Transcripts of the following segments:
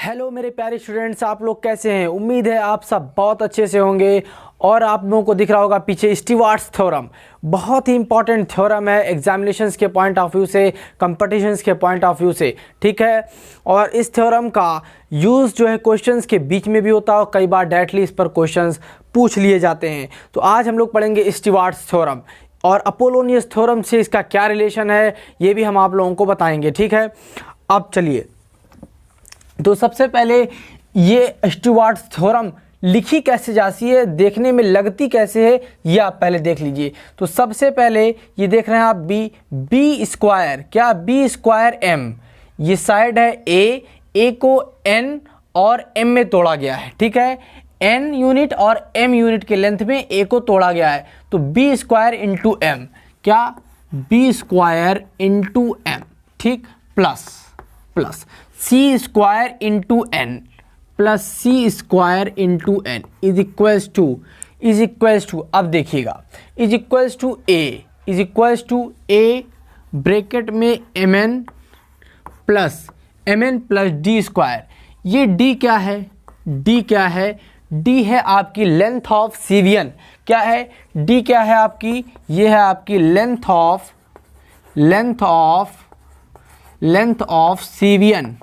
Hello मेरे प्यारे students, आप लोग कैसे हैं। उम्मीद है आप सब बहुत अच्छे से होंगे। और आप लोगों को दिख रहा होगा पीछे स्टीवार्ट्स थ्योरम, बहुत ही इंपॉर्टेंट थ्योरम है एग्जामिनेशंस के पॉइंट ऑफ व्यू से, कंपटीशंस के पॉइंट ऑफ व्यू से, ठीक है। और इस थ्योरम का यूज़ जो है क्वेश्चंस के बीच में भी होता है और कई बार डायरेक्टली इस पर क्वेश्चंस पूछ लिए जाते हैं। तो आज हम लोग पढ़ेंगे स्टीवार्ट्स थ्योरम और अपोलोनियस थ्योरम से इसका क्या रिलेशन है ये भी हम आप लोगों को बताएंगे, ठीक है। अब चलिए, तो सबसे पहले ये स्टीवार्ट्स थ्योरम लिखी कैसे जाती है, देखने में लगती कैसे है, ये आप पहले देख लीजिए। तो सबसे पहले ये देख रहे हैं आप बी स्क्वायर, क्या बी स्क्वायर एम, ये साइड है ए को एन और एम में तोड़ा गया है, ठीक है। एन यूनिट और एम यूनिट के लेंथ में ए को तोड़ा गया है, तो बी स्क्वायर इंटू एम, क्या बी स्क्वायर इंटू एम, ठीक, plus C square into N plus C square into N is equals to अब देखिएगा is equals to A bracket में M N plus D square. ये D क्या है, D है आपकी लेंथ ऑफ सीवियन। क्या है डी, क्या है आपकी, ये है आपकी लेंथ ऑफ सीवियन,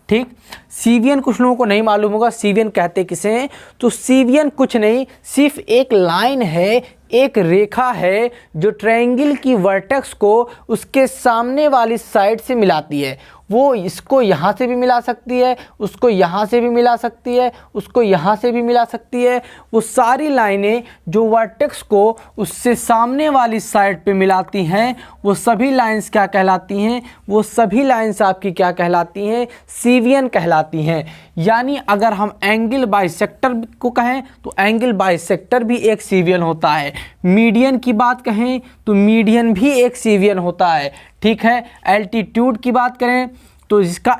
ठीक। सीवियन कुछ लोगों को नहीं मालूम होगा, सीवियन कहते किसे हैं। तो सीवियन कुछ नहीं, सिर्फ एक लाइन है, एक रेखा है जो ट्रायंगल की वर्टेक्स को उसके सामने वाली साइड से मिलाती है। वो इसको यहाँ से भी मिला सकती है, उसको यहाँ से भी मिला सकती है, उसको यहाँ से भी मिला सकती है। वो सारी लाइनें जो वर्टेक्स को उससे सामने वाली साइड पे मिलाती हैं, वो सभी लाइंस क्या कहलाती हैं, वो सभी लाइंस आपकी क्या कहलाती हैं, सीवियन कहलाती हैं। यानी अगर हम एंगल बाइसेक्टर को कहें तो एंगल बाइसेक्टर भी एक सीवियन होता है। मीडियन की बात कहें तो मीडियन भी एक सीवियन होता है, ठीक है। एल्टीट्यूड की बात करें तो इसका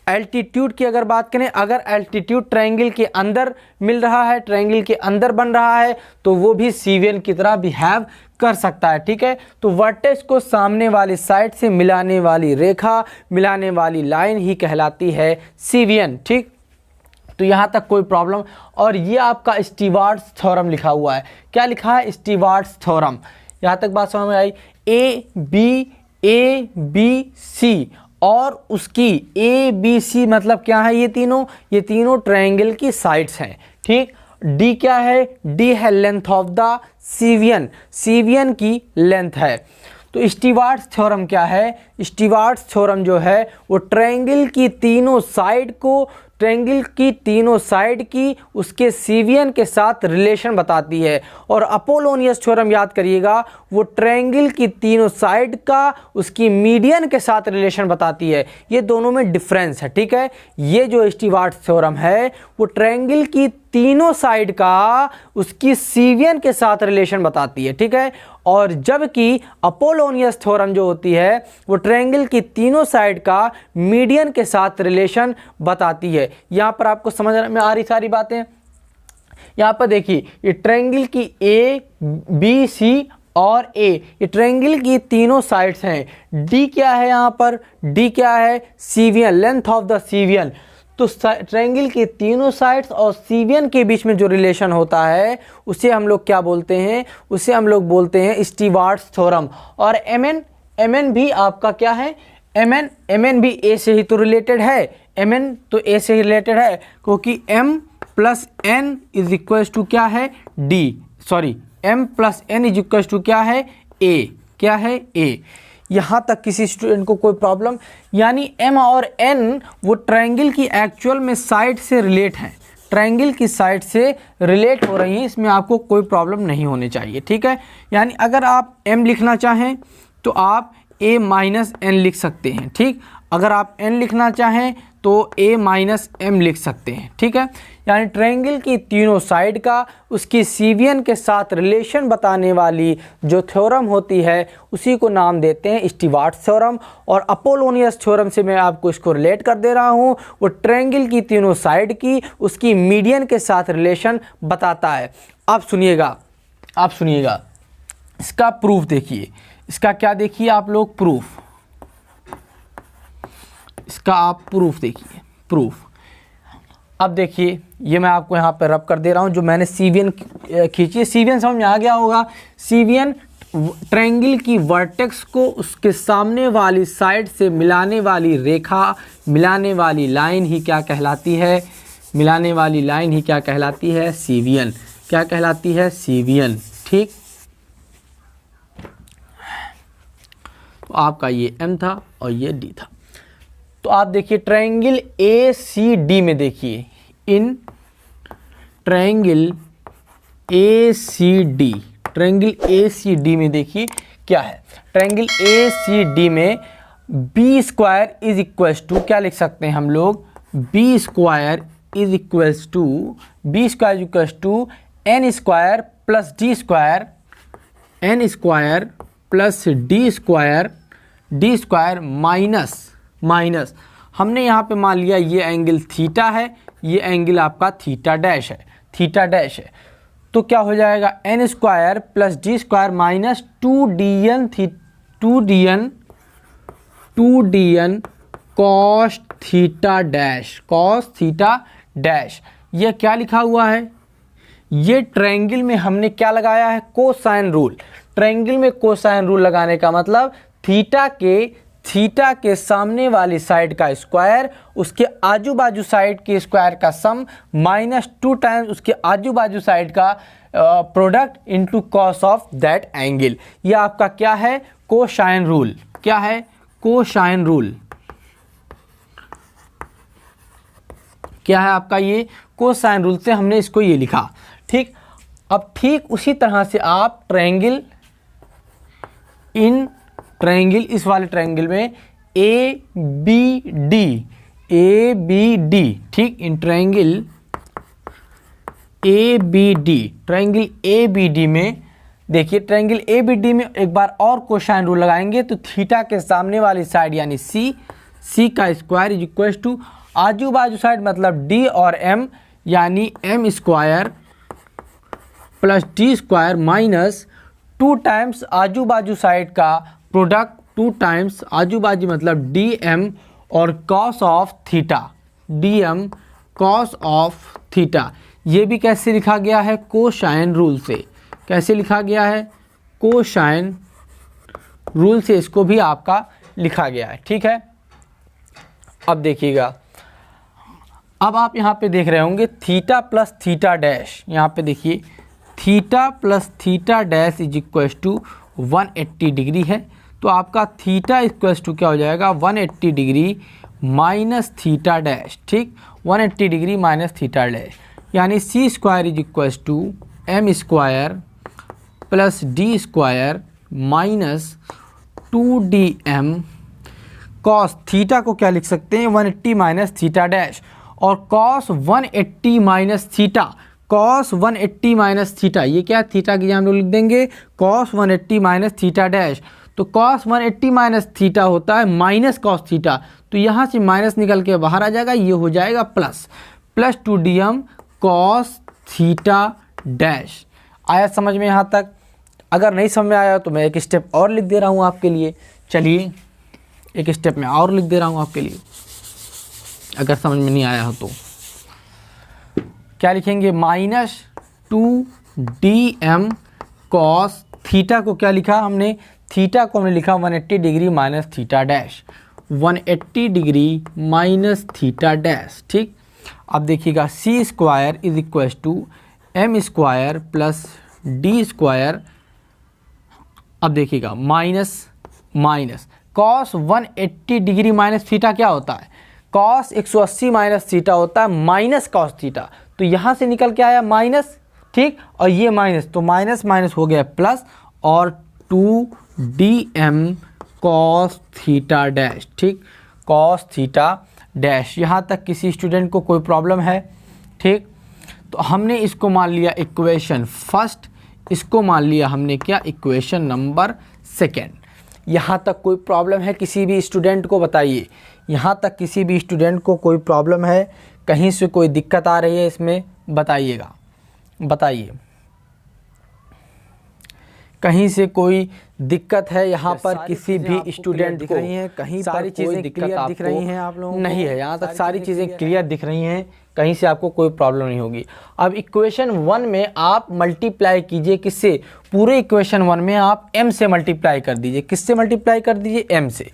एल्टीट्यूड की अगर बात करें, अगर एल्टीट्यूड ट्रायंगल के अंदर मिल रहा है, ट्रायंगल के अंदर बन रहा है, तो वो भी सीवियन की तरह बिहेव कर सकता है, ठीक है। तो वर्टेक्स को सामने वाली साइड से मिलाने वाली रेखा, मिलाने वाली लाइन ही कहलाती है सीवियन, ठीक। तो यहाँ तक कोई प्रॉब्लम। और ये आपका स्टीवार्ट्स थ्योरम लिखा हुआ है, क्या लिखा है, स्टीवार्ट्स थ्योरम। यहाँ तक बात समझ में आई। ए बी सी और उसकी ए बी सी मतलब क्या है, ये तीनों ट्रायंगल की साइड्स हैं, ठीक। डी क्या है, डी है लेंथ ऑफ द सीवियन की लेंथ है। तो स्टीवार्ट्स थ्योरम क्या है, स्टीवार्ट्स थ्योरम जो है वो ट्रायंगल की तीनों साइड की उसके सीवियन के साथ रिलेशन बताती है। और अपोलोनियस थ्योरम याद करिएगा, वो ट्रायंगल की तीनों साइड का उसकी मीडियन के साथ रिलेशन बताती है। ये दोनों में डिफरेंस है, ठीक है। ये जो स्टीवार्ट्स थ्योरम है वो ट्रायंगल की तीनों साइड का उसकी सीवियन के साथ रिलेशन बताती है, ठीक है। और जबकि अपोलोनियस थ्योरम जो होती है वो ट्रायंगल की तीनों साइड का मीडियन के साथ रिलेशन बताती है। यहाँ पर आपको समझ में आ रही सारी बातें। यहाँ पर देखिए, ये ट्रायंगल की ए बी सी और ए, ये ट्रायंगल की तीनों साइड्स हैं। डी क्या है, यहाँ पर डी क्या है, सीवियन, लेंथ ऑफ द सीवियन। तो ट्रायंगल के तीनों साइड्स और सीवियन के बीच में जो रिलेशन होता है उसे हम लोग क्या बोलते हैं, उसे हम लोग बोलते हैं स्टीवार्ट्स थ्योरम। और एम एन भी आपका क्या है, एम एन भी ए से ही तो रिलेटेड है, एम एन तो ए से ही रिलेटेड है, क्योंकि m plus n is equal to क्या है, m plus n is equal to क्या है, a, क्या है, a। यहाँ तक किसी स्टूडेंट को कोई प्रॉब्लम, यानी m और n वो ट्रायंगल की एक्चुअल में साइड से रिलेट हैं, ट्रायंगल की साइड से रिलेट हो रही हैं, इसमें आपको कोई प्रॉब्लम नहीं होनी चाहिए, ठीक है। यानी अगर आप m लिखना चाहें तो आप a माइनस एन लिख सकते हैं, ठीक। अगर आप n लिखना चाहें तो a माइनस एम लिख सकते हैं, ठीक है। यानी ट्रायंगल की तीनों साइड का उसकी सीवियन के साथ रिलेशन बताने वाली जो थ्योरम होती है उसी को नाम देते हैं स्टीवार्ट्स थ्योरम। और अपोलोनियस थ्योरम से मैं आपको इसको रिलेट कर दे रहा हूँ, वो ट्रायंगल की तीनों साइड की उसकी मीडियन के साथ रिलेशन बताता है। आप सुनिएगा इसका प्रूफ देखिए, इसका क्या देखिए आप लोग, प्रूफ। इसका आप प्रूफ देखिए, प्रूफ। अब देखिए ये मैं आपको यहाँ पे रब कर दे रहा हूँ, जो मैंने सीवियन खींची है। सीवियन समझ में आ गया होगा। सीवियन ट्रायंगल की वर्टेक्स को उसके सामने वाली साइड से मिलाने वाली रेखा, मिलाने वाली लाइन ही क्या कहलाती है? मिलाने वाली लाइन ही क्या कहलाती है? सीवियन। क्या कहलाती है? सीवियन। ठीक, तो आपका ये M था और ये D था। तो आप देखिए ट्रायंगल ACD में, देखिए in triangle ACD, triangle ACD में देखिए क्या है। ट्रायंगल ACD में b square is equals to, क्या लिख सकते हैं हम लोग? B square is equals to n square plus D square, n square plus D square minus हमने यहाँ पे मान लिया ये एंगल थीटा है, ये एंगल आपका थीटा डैश है। तो क्या हो जाएगा? N square plus D square minus 2dn cos theta dash. ये क्या लिखा हुआ है? ये ट्रायंगल में हमने क्या लगाया है? Cosine rule. ट्रायंगल में कोसाइन रूल लगाने का मतलब थीटा के सामने वाली साइड का स्क्वायर उसके आजू बाजू साइड के स्क्वायर का सम माइनस 2 टाइम्स उसके आजू बाजू साइड का product into cos of that angle. ये आपका क्या है? Cosine rule. क्या है? Cosine rule. क्या है आपका? ये कोसाइन रूल से हमने इसको ये लिखा। ठीक, अब ठीक उसी तरह से आप ट्रायंगल इस वाले ट्रायंगल में ABD, ठीक, इन ट्रायंगल ABD में देखिए, ट्रायंगल ABD में एक बार और कोसाइन रूल लगाएंगे तो थीटा के सामने वाली साइड यानी C का स्क्वायर इज इक्वल टू आजू बाजू साइड मतलब D और M यानी M square plus D square minus 2 times आजू बाजू साइड का प्रोडक्ट, 2 टाइम्स आजू बाजू मतलब DM और कॉस ऑफ थीटा। ये भी कैसे लिखा गया है? कोसाइन रूल से। कैसे लिखा गया है? कोसाइन रूल से इसको भी आपका लिखा गया है। ठीक है, अब देखिएगा, अब आप यहाँ पे देख रहे होंगे थीटा प्लस थीटा डैश। यहाँ पे देखिए theta plus theta dash is equal to 180 degree है। तो आपका थीटा इक्वल टू क्या हो जाएगा? 180 डिग्री माइनस थीटा डैश। ठीक, 180 डिग्री माइनस थीटा डैश यानी C square is equal to M square plus D square minus 2DM cos theta को क्या लिख सकते हैं? 180 माइनस थीटा डैश। और कॉस 180 माइनस थीटा, ये क्या? थीटा की हम लोग लिख देंगे कॉस 180 माइनस थीटा डैश। तो कॉस 180 माइनस थीटा होता है माइनस कॉस थीटा, तो यहाँ से माइनस निकल के बाहर आ जाएगा, ये हो जाएगा plus 2DM cos theta dash. आया समझ में यहाँ तक? अगर नहीं समझ में आया तो मैं एक स्टेप और लिख दे रहा हूँ आपके लिए। चलिए एक स्टेप में और लिख दे रहा हूँ आपके लिए, अगर समझ में नहीं आया हो तो। क्या लिखेंगे? माइनस 2DM कॉस थीटा को क्या लिखा हमने? थीटा को हमने लिखा 180 degree minus theta dash, 180 degree minus theta dash. ठीक, अब देखिएगा C square is equal to M square plus D square. अब देखिएगा minus cos 180 degree minus theta क्या होता है? कॉस 180 माइनस थीटा होता है माइनस कॉस थीटा, तो यहाँ से निकल के आया माइनस। ठीक, और ये माइनस, तो माइनस माइनस हो गया प्लस और 2DM कॉस थीटा डैश। ठीक, कॉस थीटा डैश। यहाँ तक किसी स्टूडेंट को कोई प्रॉब्लम है? ठीक, तो हमने इसको मान लिया इक्वेशन फर्स्ट, इसको मान लिया हमने क्या? Equation number second. यहाँ तक कोई प्रॉब्लम है किसी भी स्टूडेंट को? बताइए, यहाँ तक किसी भी स्टूडेंट को कोई प्रॉब्लम है? कहीं से कोई दिक्कत आ रही है इसमें? बताइएगा, बताइए कहीं से कोई दिक्कत है यहाँ पर किसी भी स्टूडेंट को? कहीं सारी चीज़ें क्लियर दिख रही हैं आप लोगों को? नहीं है, यहाँ तक सारी चीज़ें क्लियर दिख रही हैं, कहीं से आपको कोई प्रॉब्लम नहीं होगी। अब इक्वेशन 1 में आप मल्टीप्लाई कीजिए किससे? पूरे इक्वेशन 1 में आप m से मल्टीप्लाई कर दीजिए। किससे मल्टीप्लाई कर दीजिए? m से।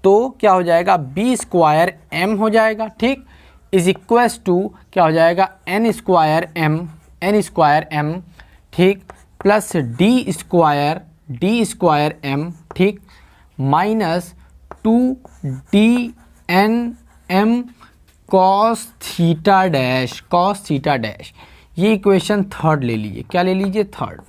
तो क्या हो जाएगा? b स्क्वायर m हो जाएगा, ठीक, इज इक्वल्स टू क्या हो जाएगा? n स्क्वायर m, ठीक, प्लस डी स्क्वायर m, ठीक, minus 2dnm cos theta dash. ये इक्वेशन थर्ड ले लीजिए। क्या ले लीजिए? थर्ड,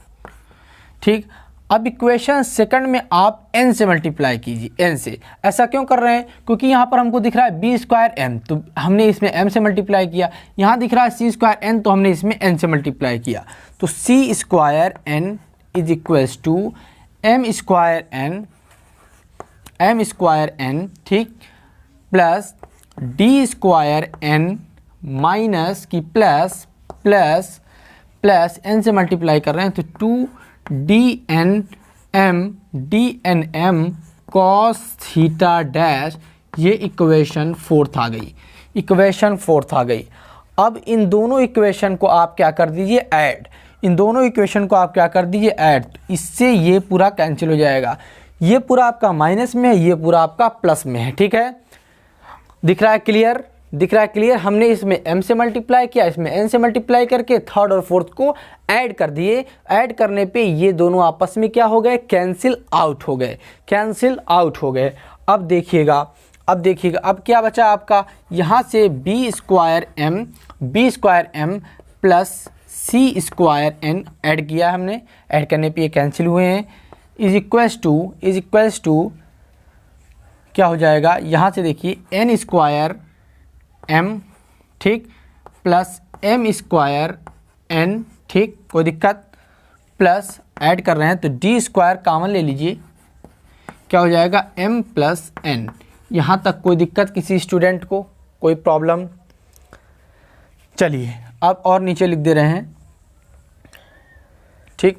ठीक। अब इक्वेशन सेकंड में आप n से मल्टीप्लाई कीजिए, n से। ऐसा क्यों कर रहे हैं? क्योंकि यहाँ पर हमको दिख रहा है b स्क्वायर m, तो हमने इसमें m से मल्टीप्लाई किया। यहाँ दिख रहा है c स्क्वायर n, तो हमने इसमें n से मल्टीप्लाई किया। तो c square n is equals to m square n, ठीक, plus d square n minus की प्लस n से मल्टीप्लाई कर रहे हैं, तो 2dnm cos थीटा डैश। ये इक्वेशन फोर्थ आ गई। अब इन दोनों इक्वेशन को आप क्या कर दीजिए? ऐड। इससे ये पूरा कैंसिल हो जाएगा। ये पूरा आपका माइनस में है, ये पूरा आपका प्लस में है, ठीक है। दिख रहा है क्लियर? हमने इसमें m से मल्टीप्लाई किया, इसमें n से मल्टीप्लाई करके थर्ड और फोर्थ को ऐड कर दिए। ऐड करने पे ये दोनों आपस में क्या हो गए? कैंसिल आउट हो गए। अब देखिएगा, अब क्या बचा आपका? यहाँ से b square m plus c square n add किया हमने। ऐड करने पे ये कैंसिल हुए हैं। इज इक्वल्स टू क्या हो जाएगा? यहाँ से देखिए n स्क्वायर m, ठीक, प्लस m स्क्वायर n, ठीक, कोई दिक्कत, प्लस ऐड कर रहे हैं तो d स्क्वायर कॉमन ले लीजिए। क्या हो जाएगा? m plus n। यहाँ तक कोई दिक्कत किसी स्टूडेंट को? कोई प्रॉब्लम? चलिए अब और नीचे लिख दे रहे हैं, ठीक,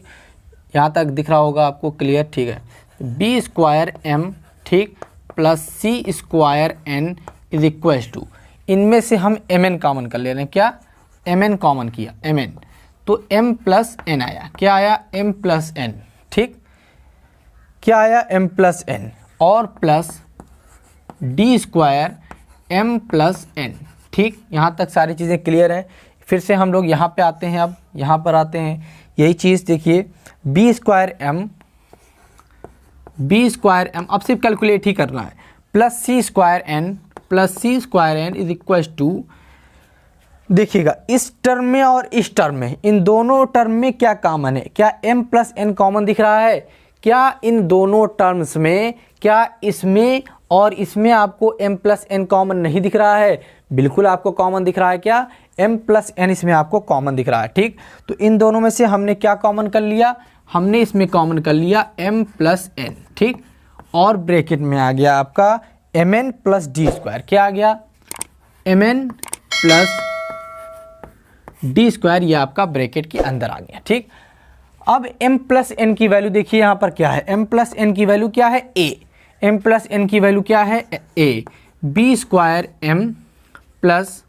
यहाँ तक दिख रहा होगा आपको क्लियर, ठीक है। b स्क्वायर m, ठीक, plus c square n is equals to, इनमें से हम mn कॉमन कर ले रहे हैं। क्या? mn कॉमन किया, mn, तो m प्लस n आया। क्या आया? m प्लस n, ठीक, क्या आया? m प्लस n, और plus d square m plus n, ठीक। यहाँ तक सारी चीज़ें क्लियर है। फिर से हम लोग यहाँ पे आते हैं, अब यहाँ पर आते हैं, यही चीज़ देखिए, b स्क्वायर m, अब सिर्फ कैलकुलेट ही करना है, plus c square n is equal to, देखिएगा इस टर्म में और इस टर्म में, इन दोनों टर्म में क्या कॉमन है? क्या m प्लस n कॉमन दिख रहा है? क्या इन दोनों टर्म्स में, क्या इसमें और इसमें आपको m प्लस n कॉमन नहीं दिख रहा है? बिल्कुल आपको कॉमन दिख रहा है। क्या? m प्लस n इसमें आपको कॉमन दिख रहा है, ठीक। तो इन दोनों में से हमने क्या कॉमन कर लिया? हमने इसमें कॉमन कर लिया m प्लस n, ठीक, और ब्रैकेट में आ गया आपका mn प्लस डी स्क्वायर। क्या आ गया? mn प्लस डी स्क्वायर, ये आपका ब्रैकेट के अंदर आ गया, ठीक। अब m प्लस n की वैल्यू देखिए यहाँ पर क्या है? m प्लस n की वैल्यू क्या है? a। m प्लस n की वैल्यू क्या है? a। b square m plus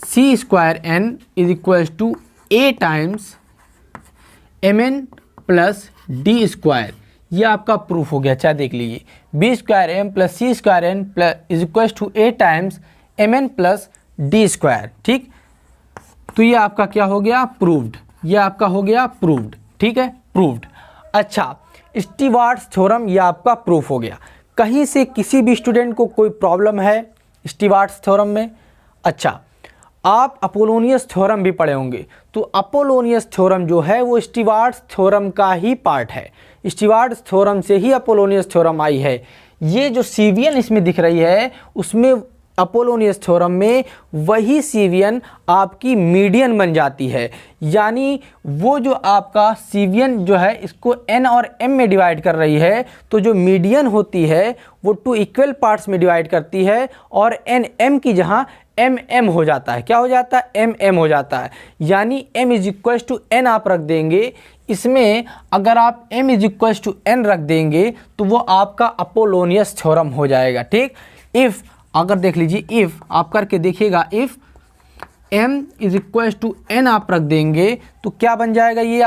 c square n is equal to a times mn plus D square. ये आपका प्रूफ हो गया। अच्छा देख लीजिए, b square m plus c square n plus is equal to a times mn plus D square, ठीक। तो ये आपका क्या हो गया? प्रूव्ड। ये आपका हो गया प्रूव्ड, ठीक है, प्रूव्ड। अच्छा, स्टीवार्ट्स थ्योरम ये आपका प्रूफ हो गया। कहीं से किसी भी स्टूडेंट को कोई प्रॉब्लम है स्टीवार्ट्स थ्योरम में? अच्छा, आप अपोलोनियस थ्योरम भी पढ़े होंगे, तो अपोलोनियस थ्योरम जो है वो स्टीवार्ट्स थ्योरम का ही पार्ट है। स्टीवार्ट्स थ्योरम से ही अपोलोनियस थ्योरम आई है। ये जो सीवियन इसमें दिख रही है, उसमें अपोलोनियस थ्योरम में वही सीवियन आपकी मीडियन बन जाती है। यानी वो जो आपका सीवियन जो है इसको n और m में डिवाइड कर रही है, तो जो मीडियन होती है वो 2 इक्वल पार्ट्स में डिवाइड करती है, और n m की जहाँ m हो जाता है। क्या हो जाता है? m हो जाता है। यानी m is equal to n आप रख देंगे, इसमें अगर आप m is equal to n रख देंगे तो वो आपका अपोलोनियस थ्योरम हो जाएगा। ठीक, इफ़ अगर देख लीजिए, इफ़ आप करके देखिएगा, if m is equal to n आप रख देंगे तो क्या बन जाएगा, ये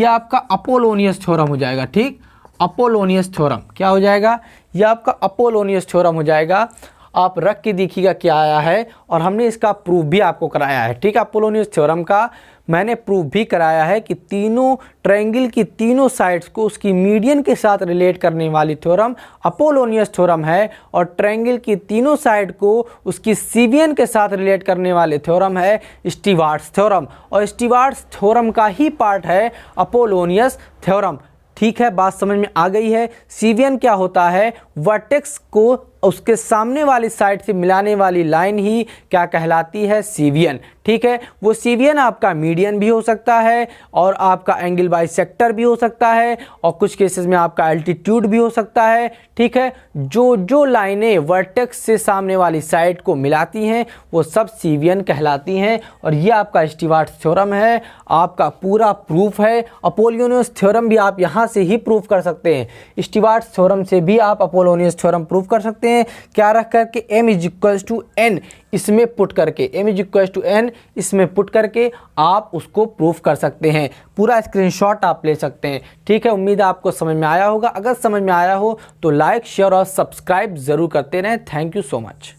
आपका अपोलोनियस थ्योरम हो जाएगा। ठीक, अपोलोनियस थ्योरम क्या हो जाएगा, ये आपका अपोलोनियस थ्योरम हो जाएगा। आप रख के देखिएगा क्या आया है, और हमने इसका प्रूफ भी आपको कराया है। ठीक है, अपोलोनियस थ्योरम का मैंने प्रूफ भी कराया है कि तीनों ट्रायंगल की तीनों साइड्स को उसकी मीडियन के साथ रिलेट करने वाली थ्योरम अपोलोनियस थ्योरम है, और ट्रायंगल की तीनों साइड को उसकी सीवियन के साथ रिलेट करने वाले थ्योरम है स्टीवार्ट्स थ्योरम, और स्टीवार्ट्स थ्योरम का ही पार्ट है अपोलोनियस थ्योरम। ठीक है, बात समझ में आ गई है। सीवियन क्या होता है, वर्टेक्स को उसके सामने वाली साइड से मिलाने वाली लाइन ही क्या कहलाती है, सीवियन। ठीक है, वो सीवियन आपका मीडियन भी हो सकता है, और आपका एंगल बाइसेक्टर भी हो सकता है, और कुछ केसेस में आपका एल्टीट्यूड भी हो सकता है। ठीक है, जो लाइनें वर्टेक्स से सामने वाली साइड को मिलाती हैं वो सब सीवियन कहलाती हैं, और ये आपका स्टीवार्ट्स थ्योरम है, आपका पूरा प्रूफ है। अपोलोनियस थ्योरम भी आप यहाँ से ही प्रूफ कर सकते हैं, स्टीवार्ट्स थ्योरम से भी आप अपोलोनियस थ्योरम प्रूफ कर सकते हैं। क्या रख करके, m is equal to n इसमें पुट करके, m is equal to n इसमें पुट करके आप उसको प्रूफ कर सकते हैं। पूरा स्क्रीनशॉट आप ले सकते हैं। ठीक है, उम्मीद है आपको समझ में आया होगा। अगर समझ में आया हो तो लाइक, शेयर और सब्सक्राइब जरूर करते रहें। Thank you so much.